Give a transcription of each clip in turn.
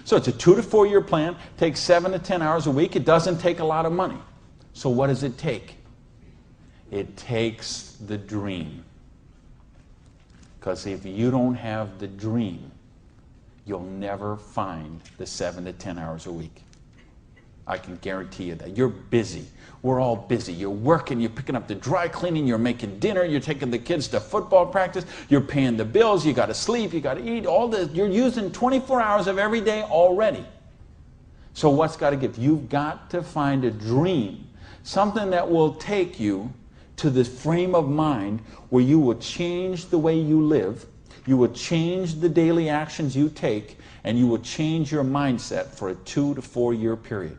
So it's a 2 to 4 year plan, takes 7 to 10 hours a week. It doesn't take a lot of money. So what does it take? It takes the dream. Because if you don't have the dream, you'll never find the 7 to 10 hours a week. I can guarantee you that. You're busy. We're all busy. You're working, you're picking up the dry cleaning, you're making dinner, you're taking the kids to football practice, you're paying the bills, you got to sleep, you got to eat, all this. You're using 24 hours of every day already. So what's got to give? You've got to find a dream, something that will take you to this frame of mind where you will change the way you live, you will change the daily actions you take, and you will change your mindset for a 2 to 4 year period.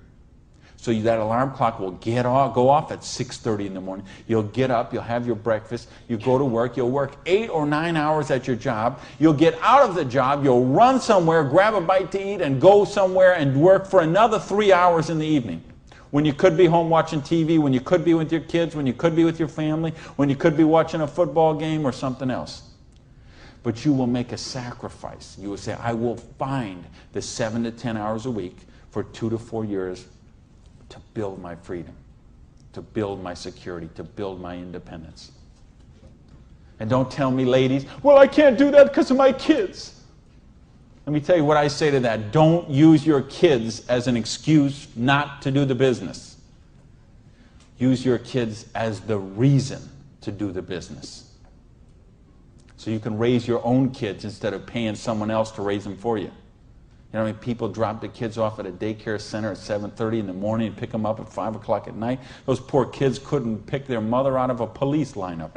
So that alarm clock will go off at 6:30 in the morning. You'll get up, you'll have your breakfast, you go to work, you'll work 8 or 9 hours at your job, you'll get out of the job, you'll run somewhere, grab a bite to eat, and go somewhere and work for another 3 hours in the evening. When you could be home watching TV, when you could be with your kids, when you could be with your family, when you could be watching a football game or something else. But you will make a sacrifice. You will say, I will find the 7 to 10 hours a week for 2 to 4 years to build my freedom, to build my security, to build my independence. And don't tell me, ladies, well, I can't do that because of my kids. Let me tell you what I say to that. Don't use your kids as an excuse not to do the business. Use your kids as the reason to do the business. So you can raise your own kids instead of paying someone else to raise them for you. You know how many people drop the kids off at a daycare center at 7:30 in the morning and pick them up at 5 o'clock at night? Those poor kids couldn't pick their mother out of a police lineup.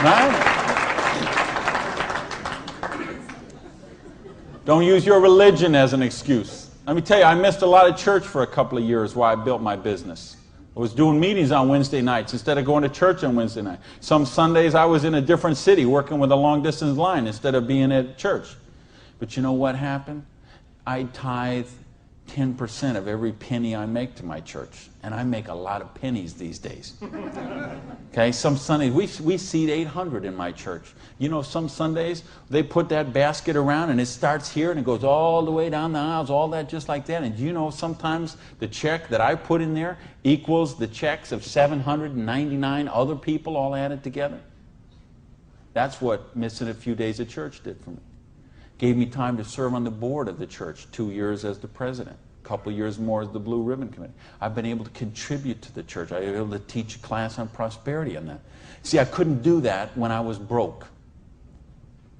Right? Don't use your religion as an excuse. Let me tell you, I missed a lot of church for a couple of years while I built my business. I was doing meetings on Wednesday nights instead of going to church on Wednesday night. Some Sundays I was in a different city working with a long-distance line instead of being at church. But you know what happened? I tithe 10% of every penny I make to my church. And I make a lot of pennies these days. Okay, some Sundays, we seat 800 in my church. You know, some Sundays, they put that basket around and it starts here and it goes all the way down the aisles, all that just like that. And you know, sometimes the check that I put in there equals the checks of 799 other people all added together. That's what missing a few days of church did for me. Gave me time to serve on the board of the church, 2 years as the president, a couple of years more as the Blue Ribbon Committee. I've been able to contribute to the church. I've been able to teach a class on prosperity on that. See, I couldn't do that when I was broke.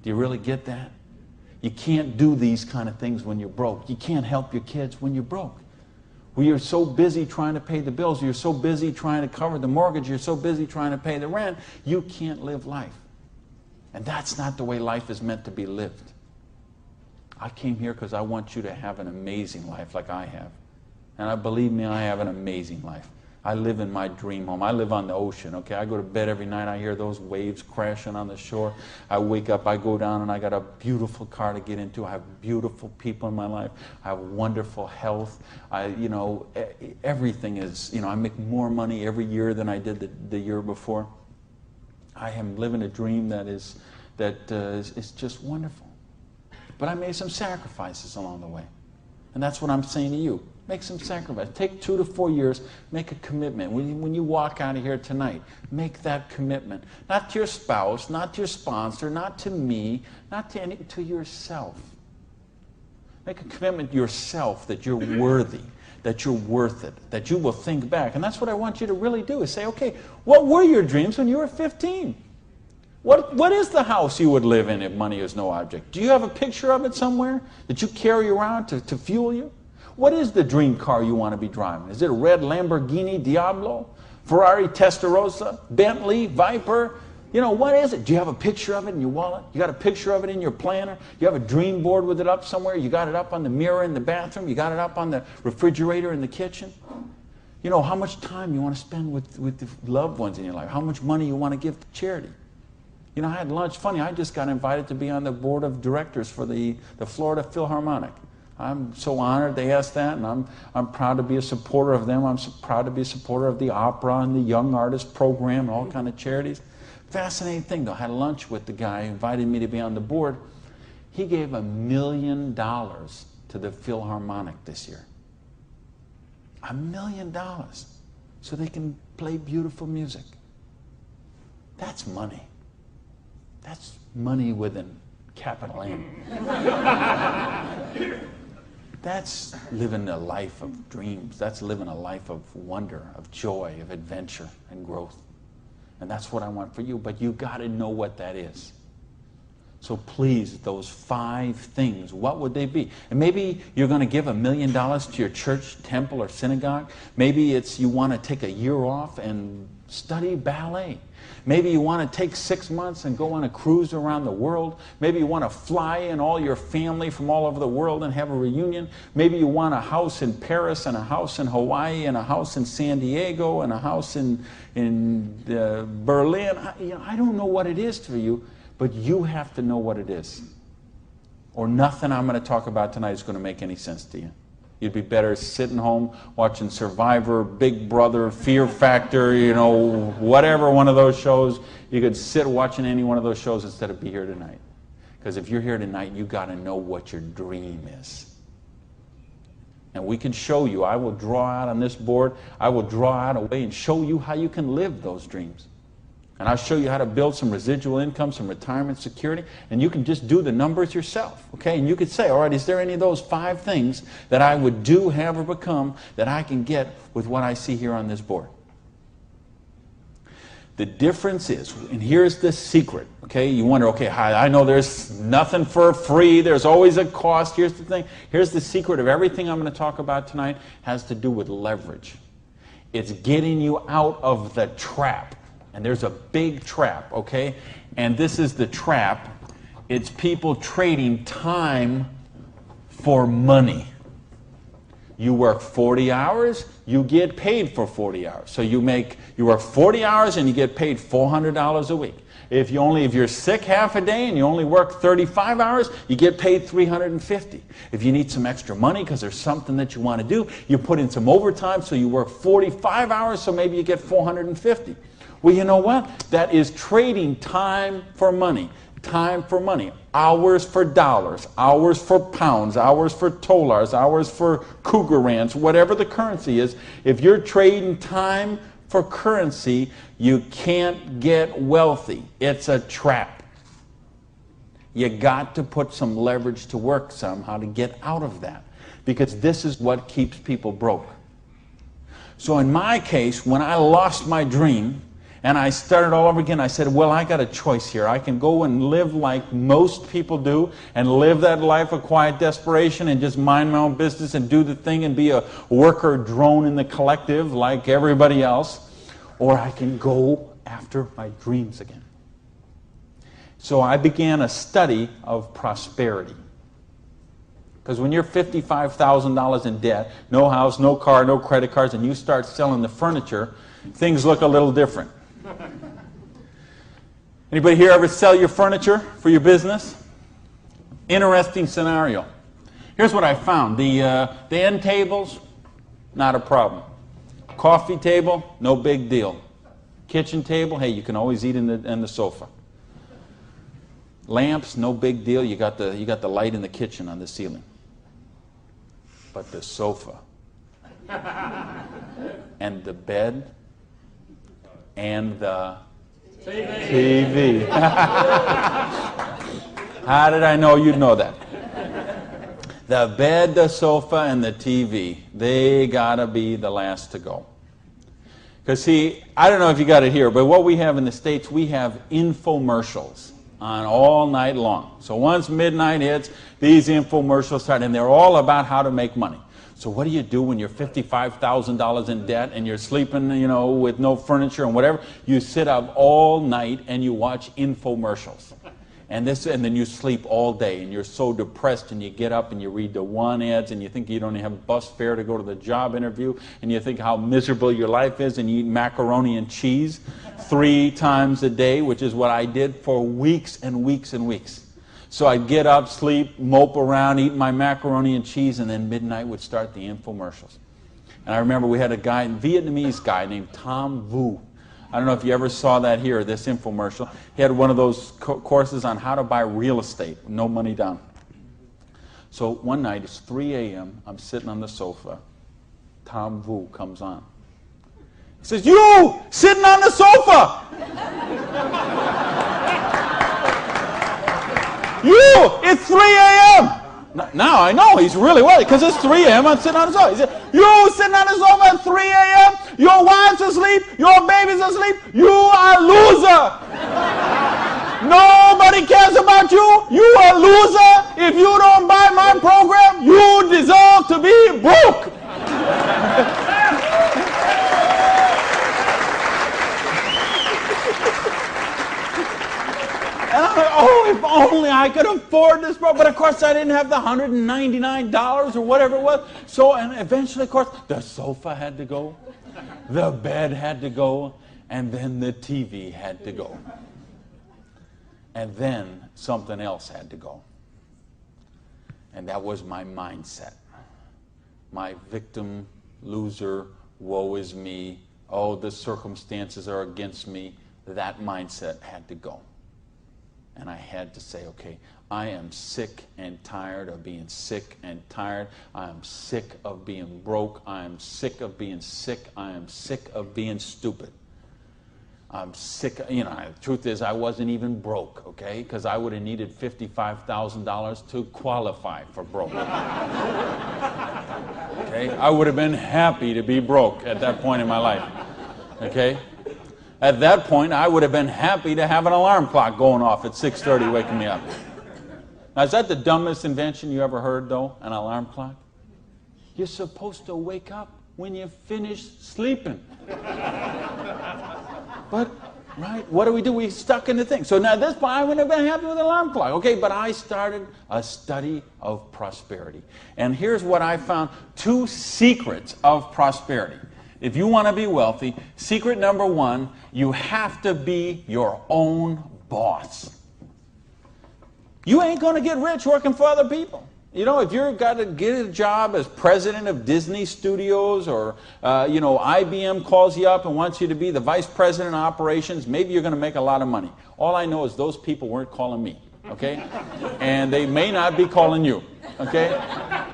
Do you really get that? You can't do these kind of things when you're broke. You can't help your kids when you're broke. When you're so busy trying to pay the bills, you're so busy trying to cover the mortgage, you're so busy trying to pay the rent, you can't live life. And that's not the way life is meant to be lived. I came here because I want you to have an amazing life like I have. And I believe me, I have an amazing life. I live in my dream home. I live on the ocean, okay? I go to bed every night, I hear those waves crashing on the shore. I wake up, I go down, and I got a beautiful car to get into. I have beautiful people in my life. I have wonderful health. Everything is, I make more money every year than I did the year before. I am living a dream that is just wonderful. But I made some sacrifices along the way. And that's what I'm saying to you. Make some sacrifices. Take 2 to 4 years. Make a commitment. When you walk out of here tonight, make that commitment. Not to your spouse, not to your sponsor, not to me, not to yourself. Make a commitment to yourself that you're worthy, that you're worth it, that you will think back. And that's what I want you to really do, is say, okay, what were your dreams when you were 15? What is the house you would live in if money is no object? Do you have a picture of it somewhere that you carry around to fuel you? What is the dream car you want to be driving? Is it a red Lamborghini Diablo? Ferrari Testarossa? Bentley? Viper? What is it? Do you have a picture of it in your wallet? You got a picture of it in your planner? You have a dream board with it up somewhere? You got it up on the mirror in the bathroom? You got it up on the refrigerator in the kitchen? How much time you want to spend with the loved ones in your life? How much money you want to give to charity? I had lunch. Funny, I just got invited to be on the board of directors for the Florida Philharmonic. I'm so honored they asked that, and I'm proud to be a supporter of them. I'm so proud to be a supporter of the opera and the Young Artist Program and all kind of charities. Fascinating thing, though. I had lunch with the guy who invited me to be on the board. He gave $1 million to the Philharmonic this year. $1 million. So they can play beautiful music. That's money. That's money with a capital M. That's living a life of dreams. That's living a life of wonder, of joy, of adventure and growth. And that's what I want for you. But you got to know what that is. So please, those 5 things, what would they be? And maybe you're going to give $1 million to your church, temple, or synagogue. Maybe it's you want to take a year off and study ballet. Maybe you want to take 6 months and go on a cruise around the world. Maybe you want to fly in all your family from all over the world and have a reunion. Maybe you want a house in Paris and a house in Hawaii and a house in San Diego and a house in Berlin. I don't know what it is for you, but you have to know what it is. Or nothing I'm going to talk about tonight is going to make any sense to you. You'd be better sitting home watching Survivor, Big Brother, Fear Factor, whatever one of those shows. You could sit watching any one of those shows instead of be here tonight. Because if you're here tonight, you got to know what your dream is. And we can show you. I will draw out on this board. I will draw out a way and show you how you can live those dreams. And I'll show you how to build some residual income, some retirement security, and you can just do the numbers yourself, okay? And you could say, all right, is there any of those 5 things that I would do, have, or become that I can get with what I see here on this board? The difference is, and here's the secret, okay? You wonder, okay, I know there's nothing for free. There's always a cost. Here's the thing. Here's the secret of everything I'm going to talk about tonight has to do with leverage. It's getting you out of the trap. And there's a big trap, okay? And this is the trap. It's people trading time for money. You work 40 hours, you get paid for 40 hours. So you work 40 hours and you get paid $400 a week. If you're sick half a day and you only work 35 hours, you get paid $350. If you need some extra money because there's something that you want to do, you put in some overtime, so you work 45 hours, so maybe you get $450. Well, you know what? That is trading time for money. Time for money. Hours for dollars. Hours for pounds. Hours for dollars. Hours for cougar rands. Whatever the currency is. If you're trading time for currency, you can't get wealthy. It's a trap. You got to put some leverage to work somehow to get out of that. Because this is what keeps people broke. So in my case, when I lost my dream, and I started all over again, I said, well, I got a choice here. I can go and live like most people do and live that life of quiet desperation and just mind my own business and do the thing and be a worker drone in the collective like everybody else. Or I can go after my dreams again. So I began a study of prosperity. Because when you're $55,000 in debt, no house, no car, no credit cards, and you start selling the furniture, things look a little different. Anybody here ever sell your furniture for your business? Interesting scenario. Here's what I found. The end tables, not a problem. Coffee table, no big deal. Kitchen table, hey, you can always eat in the sofa. Lamps, no big deal. You got the light in the kitchen on the ceiling. But the sofa and the bed and the TV. How did I know you'd know that? The bed, the sofa, and the TV, they gotta be the last to go. Because see, I don't know if you got it here, but what we have in the States, we have infomercials on all night long. So once midnight hits, these infomercials start, and they're all about how to make money. So what do you do when you're $55,000 in debt and you're sleeping, with no furniture and whatever? You sit up all night and you watch infomercials. And then you sleep all day and you're so depressed, and you get up and you read the one ads and you think you don't have bus fare to go to the job interview, and you think how miserable your life is, and you eat macaroni and cheese 3 times a day, which is what I did for weeks and weeks and weeks. So I'd get up, sleep, mope around, eat my macaroni and cheese, and then midnight would start the infomercials. And I remember we had a Vietnamese guy named Tom Vu. I don't know if you ever saw that here, this infomercial. He had one of those courses on how to buy real estate, no money down. So one night, it's 3 a.m., I'm sitting on the sofa. Tom Vu comes on. He says, "You, sitting on the sofa! You, it's 3 a.m. Now I know he's really worried because it's 3 a.m. I'm sitting on the sofa. He said, "You sitting on the sofa at 3 a.m. Your wife's asleep. Your baby's asleep. You are a loser. Nobody cares about you. You are a loser. If you don't buy my program, you deserve to be broke." And I'm like, oh, if only I could afford this. But of course, I didn't have the $199 or whatever it was. So, and eventually, of course, the sofa had to go, the bed had to go, and then the TV had to go. And then something else had to go. And that was my mindset. My victim, loser, woe is me, oh, the circumstances are against me. That mindset had to go. And I had to say, okay, I am sick and tired of being sick and tired. I am sick of being broke. I am sick of being sick. I am sick of being stupid. I'm sick, you know, the truth is I wasn't even broke, okay? Because I would have needed $55,000 to qualify for broke. Okay? I would have been happy to be broke at that point in my life, okay? At that point, I would have been happy to have an alarm clock going off at 6:30 waking me up. Now, is that the dumbest invention you ever heard, though, an alarm clock? You're supposed to wake up when you finish sleeping. But, right, what do? We stuck in the thing. So now at this point, I wouldn't have been happy with an alarm clock. Okay, but I started a study of prosperity. And here's what I found. 2 secrets of prosperity. If you want to be wealthy, secret number 1, you have to be your own boss. You ain't going to get rich working for other people. You know, if you've got to get a job as president of Disney Studios or, you know, IBM calls you up and wants you to be the vice president of operations, maybe you're going to make a lot of money. All I know is those people weren't calling me, okay? And they may not be calling you, okay?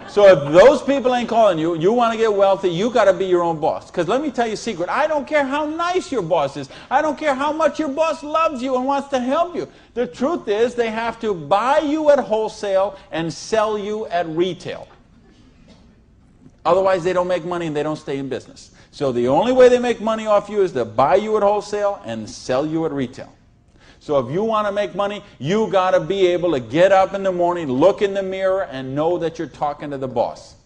So if those people ain't calling you, you want to get wealthy, you got to be your own boss. Because let me tell you a secret. I don't care how nice your boss is. I don't care how much your boss loves you and wants to help you. The truth is they have to buy you at wholesale and sell you at retail. Otherwise, they don't make money and they don't stay in business. So the only way they make money off you is to buy you at wholesale and sell you at retail. So if you want to make money, you got to be able to get up in the morning, look in the mirror, and know that you're talking to the boss.